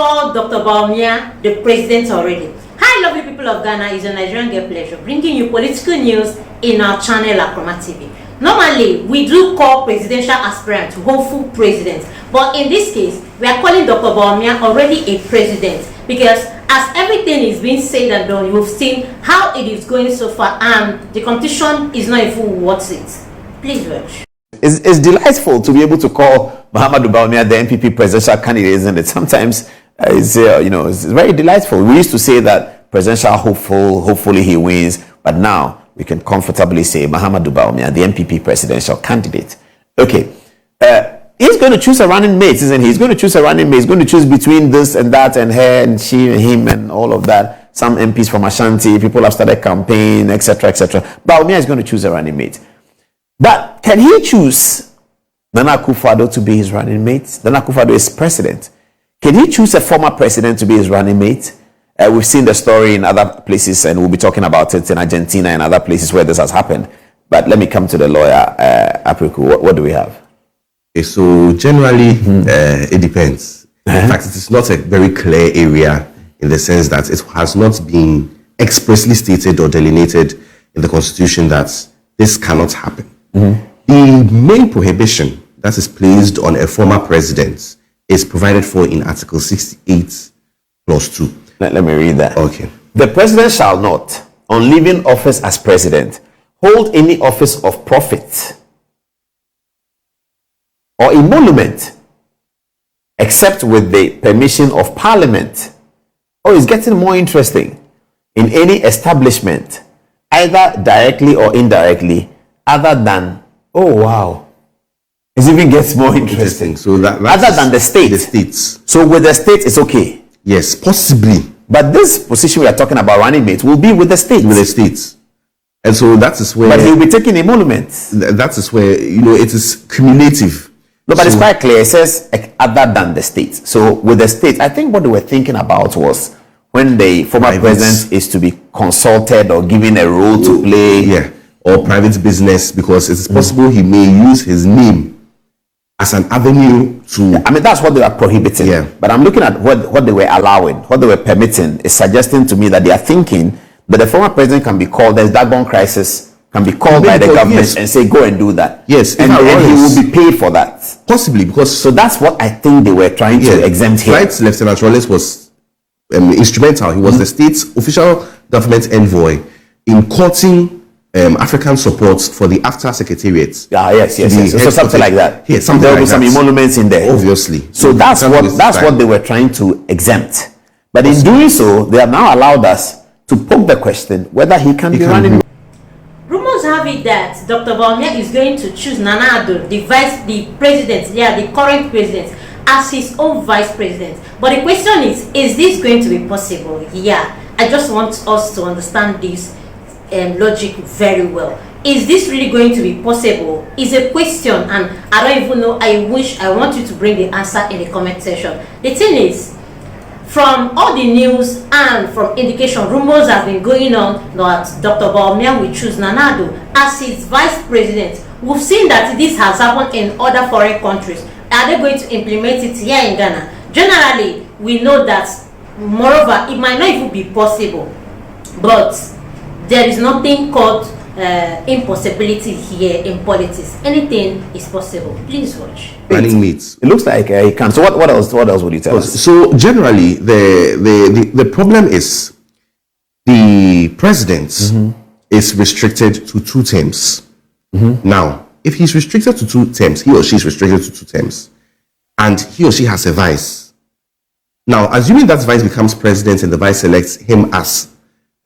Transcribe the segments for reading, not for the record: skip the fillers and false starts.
called Dr. Bawumia the president already. Hi, lovely people of Ghana. It's a Nigerian girl pleasure bringing you political news in our channel Akroma TV. Normally, we do call presidential aspirant hopeful president, but in this case, we are calling Dr. Bawumia already a president because as everything is being said and done, you've seen how it is going so far, and the competition is not even worth it. Please watch. It's delightful to be able to call Muhammadu Bawumia the NPP presidential candidate, isn't it? Sometimes it's very delightful. We used to say that presidential hopefully he wins, but now we can comfortably say Muhammadu Bawumia, the NPP presidential candidate. Okay, he's going to choose a running mate, isn't he? He's going to choose a running mate. He's going to choose between this and that and her and she and him and all of that. Some MPs from Ashanti, people have started campaign, etc., etc. Bawumia is going to choose a running mate. But can he choose Nana Akufo-Addo to be his running mate? Nana Akufo-Addo is president. Can he choose a former president to be his running mate? We've seen the story in other places, and we'll be talking about it in Argentina and other places where this has happened. But let me come to the lawyer, Apriku. What do we have? Okay, so generally, it depends. In fact, it is not a very clear area in the sense that it has not been expressly stated or delineated in the Constitution that this cannot happen. The main prohibition that is placed on a former president is provided for in Article 68 Clause 2. Let me read that. Okay. The president shall not, on leaving office as president, hold any office of profit or emolument except with the permission of Parliament. Oh, it's getting more interesting. In any establishment, either directly or indirectly, other than, oh wow, it even gets more interesting. So that's other than the state. The states. So with the state, it's okay. Yes, possibly. But this position we are talking about, running mate, will be with the state. With the states. And so that is where. But he'll be taking emoluments. That is where, it is cumulative. No, but it's quite clear. It says other than the state. So with the state, I think what they were thinking about was when the former president is to be consulted or given a role to play. Yeah. Or private business, because it is possible he may use his name as an avenue to. I mean, that's what they are prohibiting. Yeah. But I'm looking at what they were allowing, what they were permitting, is suggesting to me that they are thinking that the former president can be called, there's that crisis, can be called by the government and say, go and do that. Yes. And he will be paid for that. Possibly, because. So that's what I think they were trying to exempt here. Right, Lieutenant Rollins was instrumental. He was the state's official government envoy in courting African support for the AFTA secretariat. Yes. So something like that. Yeah, something there will like be some emoluments in there. Obviously. So that's what they were trying to exempt. But in doing so, they have now allowed us to poke the question whether he can be running. Rumors have it that Dr. Bawumia is going to choose Nana Addo, the current president, as his own vice president. But the question is this going to be possible? Yeah. I just want us to understand this logic very well. Is this really going to be possible? Is a question, and I don't even know. I want you to bring the answer in the comment section. The thing is, from all the news and from indication, rumors have been going on that Dr. Bawumia will choose Nana Addo as his vice president. We've seen that this has happened in other foreign countries. Are they going to implement it here in Ghana? Generally, we know that. Moreover, it might not even be possible, but there is nothing called impossibility here in politics. Anything is possible. Please watch. Running mates. It looks like he can. So what else would you tell us? So generally, the problem is the president is restricted to 2 terms. Now, if he's restricted to 2 terms, he or she is restricted to 2 terms, and he or she has a vice. Now, assuming that vice becomes president and the vice selects him as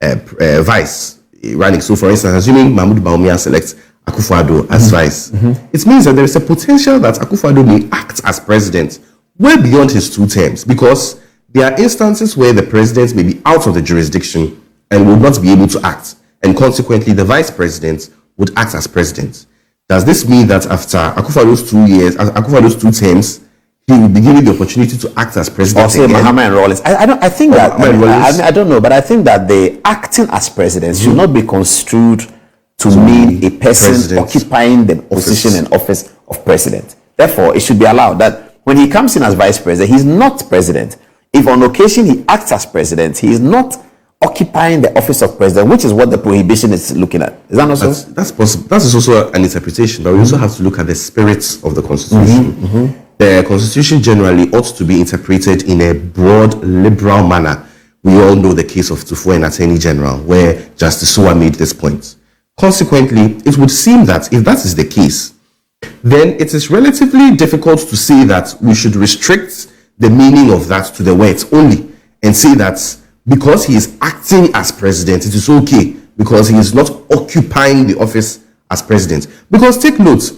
vice running. So, for instance, assuming Muhammadu Bawumia selects Akufo-Addo as vice, it means that there is a potential that Akufo-Addo may act as president well beyond his 2 terms, because there are instances where the president may be out of the jurisdiction and will not be able to act, and consequently, the vice president would act as president. Does this mean that after Akufo-Addo's 2 terms, he will be given the opportunity to act as president? Or say Muhammad Rollins. I think that I don't know, but I think that the acting as president should not be construed to mean a person occupying the position and office of president. Therefore, it should be allowed that when he comes in as vice president, he's not president. if on occasion he acts as president, he is not occupying the office of president, which is what the prohibition is looking at. Is that not so? That's possible. That is also an interpretation, but we also have to look at the spirit of the Constitution. The Constitution generally ought to be interpreted in a broad, liberal manner. We all know the case of Tufo and Attorney General, where Justice Suwa made this point. Consequently, it would seem that if that is the case, then it is relatively difficult to say that we should restrict the meaning of that to the words only, and say that because he is acting as president, it is okay, because he is not occupying the office as president. Because take note,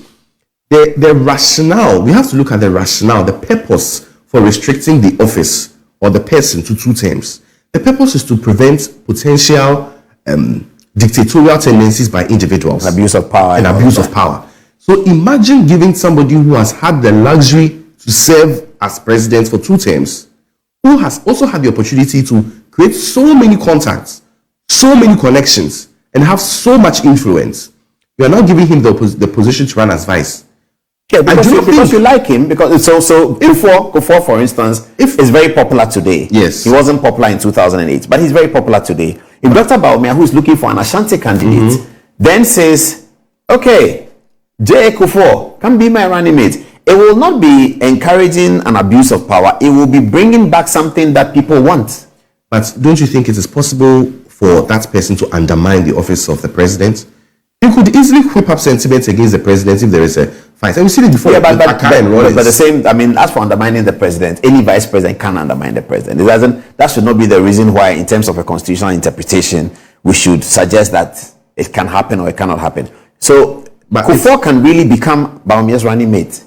the rationale, we have to look at the rationale, the purpose for restricting the office or the person to 2 terms. The purpose is to prevent potential dictatorial tendencies by individuals. Abuse of power. And abuse of power. So imagine giving somebody who has had the luxury to serve as president for 2 terms, who has also had the opportunity to create so many contacts, so many connections, and have so much influence. You are now giving him the position to run as vice. Yeah, because you like him, because so Kufuor, for instance, is very popular today. Yes. He wasn't popular in 2008, but he's very popular today. If Dr. Bawumia, who is looking for an Ashanti candidate, then says, okay, J. Kufuor, come be my running mate, it will not be encouraging an abuse of power. It will be bringing back something that people want. But don't you think it is possible for that person to undermine the office of the president? You could easily whip up sentiments against the president if there is a fight. And we see it before. Yeah, but the same, I mean, as for undermining the president, any vice president can undermine the president. That should not be the reason why, in terms of a constitutional interpretation, we should suggest that it can happen or it cannot happen. So, Kufuor can really become Bawumia's running mate.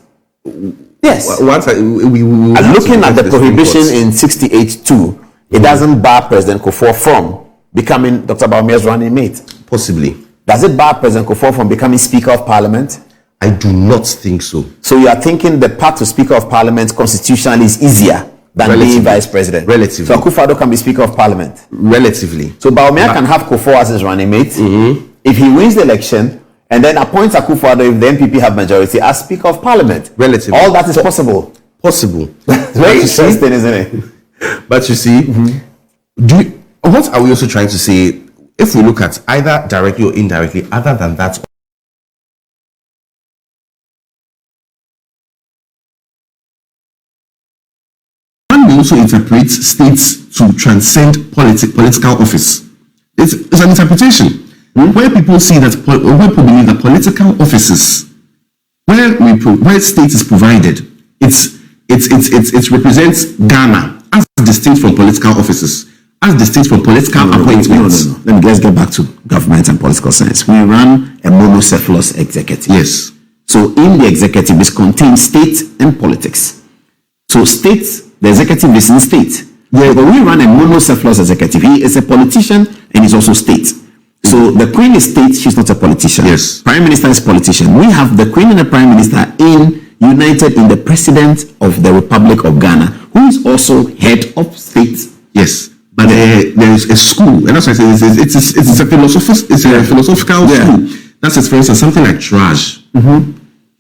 Yes. Looking at the prohibition in 68(2), it doesn't bar President Kufuor from becoming Dr. Bawumia's running mate. Possibly. Does it bar President Kufuor from becoming Speaker of Parliament? I do not think so. So you are thinking the path to Speaker of Parliament constitutionally is easier than being Vice President? Relatively. So Akufo-Addo can be Speaker of Parliament? Relatively. So Bawumia can have Kufuor as his running mate. If he wins the election, and then appoints Akufo-Addo, if the NPP have majority, as Speaker of Parliament. Relatively. All that is possible. Possible. It's very interesting, isn't it? But you see, what are we also trying to say? If we look at either directly or indirectly, other than that, one may also interpret states to transcend political office. It's an interpretation where people see that, where people believe that political offices, where state is provided, it represents Ghana as distinct from political offices. As distinct from political appointments. No. Let's get back to government and political science. We run a monocephalous executive. Yes. So in the executive is contained state and politics. So state, the executive is in state. Yeah. But we run a monocephalous executive. He is a politician and he's also state. So the Queen is state, she's not a politician. Yes. Prime Minister is politician. We have the Queen and the Prime Minister united in the President of the Republic of Ghana, who is also head of state. Yes. But there is a school, and that's why I say it's a philosophical school. That's it. For instance, something like triage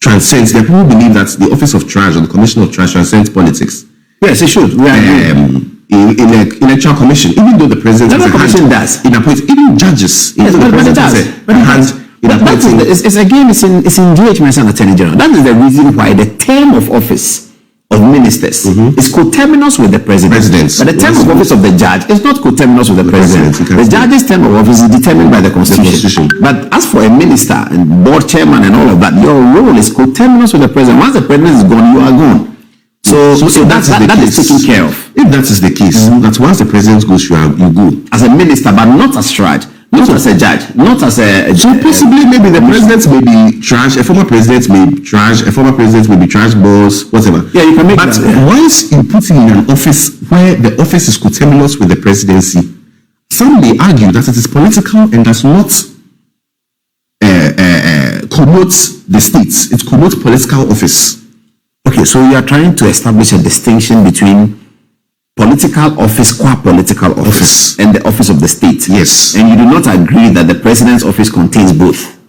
transcends. There are people who believe that the office of triage or the commission of triage transcends politics. Yes, it should. In an electoral commission, even though the president has a commission does. In appointing even judges. Yes, but it does. It's in DHMS and Attorney General. That is the reason why the term of office of ministers is coterminous with the president. But the term of office of the judge is not coterminous with the president. The judge's term of office is determined by the constitution. But as for a minister and board chairman and all of that, your role is coterminous with the president. Once the president is gone, you are gone. So that is taken care of. If that is the case, that once the president goes, you go. As a minister, but not as tried. Not as a judge, not as a... So possibly maybe the president may be trash, a former president may be trash, a former president may be trash boss, whatever. Yeah, you can make but that. But once you put him in an office where the office is coterminous with the presidency, some may argue that it is political and does not connote the states. It connotes political office. Okay, so you are trying to establish a distinction between political office, qua-political office, and the office of the state. Yes. And you do not agree that the president's office contains both.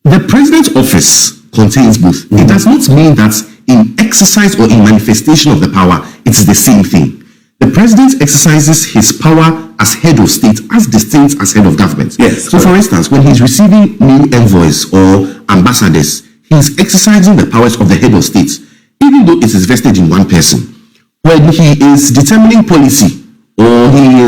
The president's office contains both. It does not mean that in exercise or in manifestation of the power, it's the same thing. The president exercises his power as head of state, as distinct as head of government. Yes. So, for instance, when he's receiving new envoys or ambassadors, he's exercising the powers of the head of state, even though it is vested in one person. When he is determining policy, or he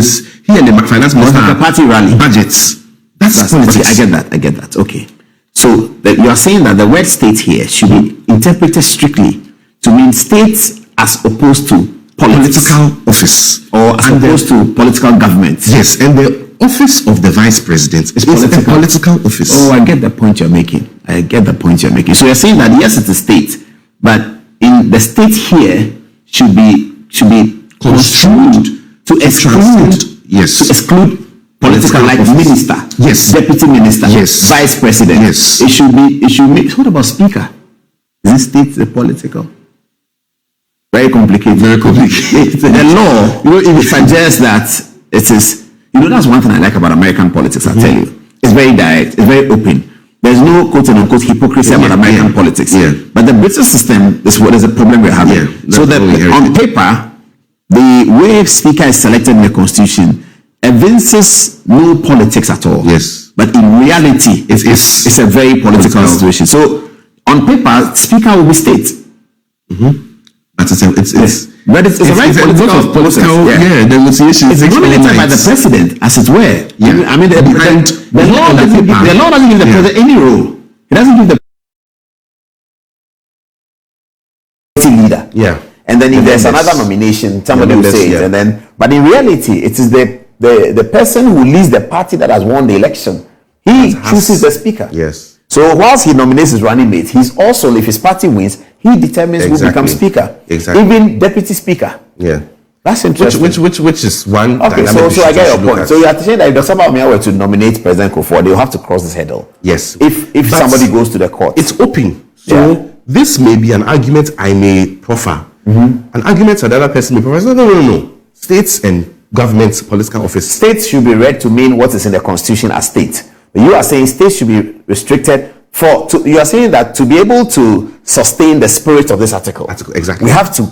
and the finance minister like a party rally budgets, that's politics. Okay, I get that. Okay. So you are saying that the word state here should be interpreted strictly to mean states as opposed to political office, or as opposed to political government. Yes, and the office of the vice president is a political office. Oh, I get the point you're making. So you're saying that yes, it's a state, but in the state here should be construed to exclude political, like minister, yes, deputy minister, yes, vice president, yes. It should be. What about speaker? Is this state the political? Very complicated. The law, it suggests that it is. That's one thing I like about American politics. I tell you, it's very direct, it's very open. There's no quote and unquote hypocrisy about American politics. Yeah. But the British system is what is the problem we're having. So that on paper, the way speaker is selected in the constitution evinces no politics at all. Yes. But in reality, it's a very political situation. So on paper, speaker will be state. But it's a very political process. Yeah, negotiation. It's nominated by the president, as it were. Yeah. I mean, the law doesn't give the president any role. It doesn't give the leader. Yeah. And then if there's another nomination, somebody will say it. And then, but in reality, it is the person who leads the party that has won the election. He chooses the speaker. Yes. So whilst he nominates his running mate, he's also, if his party wins, he determines who becomes speaker. Exactly. Even deputy speaker. Yeah. That's interesting. Which is one. Okay, so I get your point. So you are saying that if Dr. Bawumia were to nominate President Kufuor, they'll have to cross this hurdle. Yes. If somebody goes to the court. It's open. So this may be an argument I may proffer. An argument that the other person may proffer. No. States and governments, political office. States should be read to mean what is in the constitution as state. But you are saying states should be restricted you are saying that to be able to sustain the spirit of this article, exactly, we have to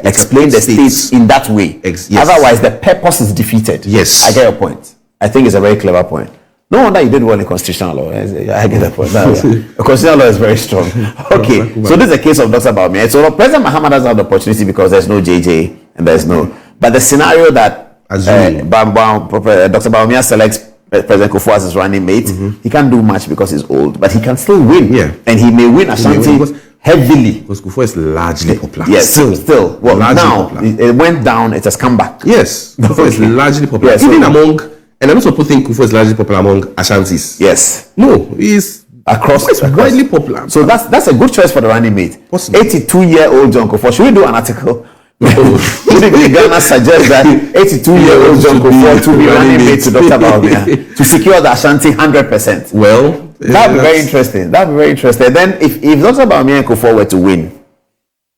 explain the states in that way. Yes. Otherwise, the purpose is defeated. Yes. I get your point. I think it's a very clever point. No wonder you did well in constitutional law. I get the point. The constitutional law is very strong. Okay, so this is a case of Dr. Bawumia. So President Mahama doesn't have the opportunity because there's no JJ and there's no. But the scenario that Dr. Bawumia selects President Kufuor as his running mate, he can't do much because he's old, but he can still win. Yeah. And he may win Ashanti heavily. Because Kufuor is largely popular. Yes, still. Well, now it went down, it has come back. Yes, Kufuor is largely popular. Yes, even among, and I also think Kufuor is largely popular among Ashantis. Yes. No, he's across. widely popular. So that's a good choice for the running mate. Possibly. 82-year-old John Kufuor. Should we do an article? Ghana suggests that 82-year-old John Kufuor to be running mate to Dr. Bawumia to secure the Ashanti 100%. Well, that'd be very interesting. Then if Dr. Bawumia and Kufuor were to win,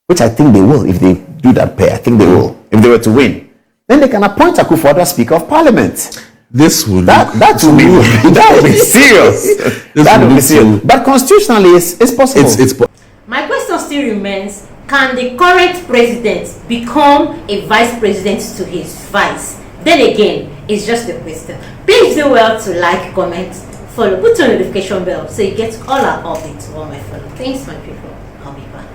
which I think they will, if they do that pair, I think they will. If they were to win, then they can appoint Kufuor as Speaker of Parliament. This would that would be serious. That would be serious. But constitutionally, it's possible. My question still remains: can the current president become a vice president to his vice? Then again, it's just a question. Please do well to like, comment, follow, put on the notification bell so you get all our updates on my follow. Thanks, my people. I'll be back.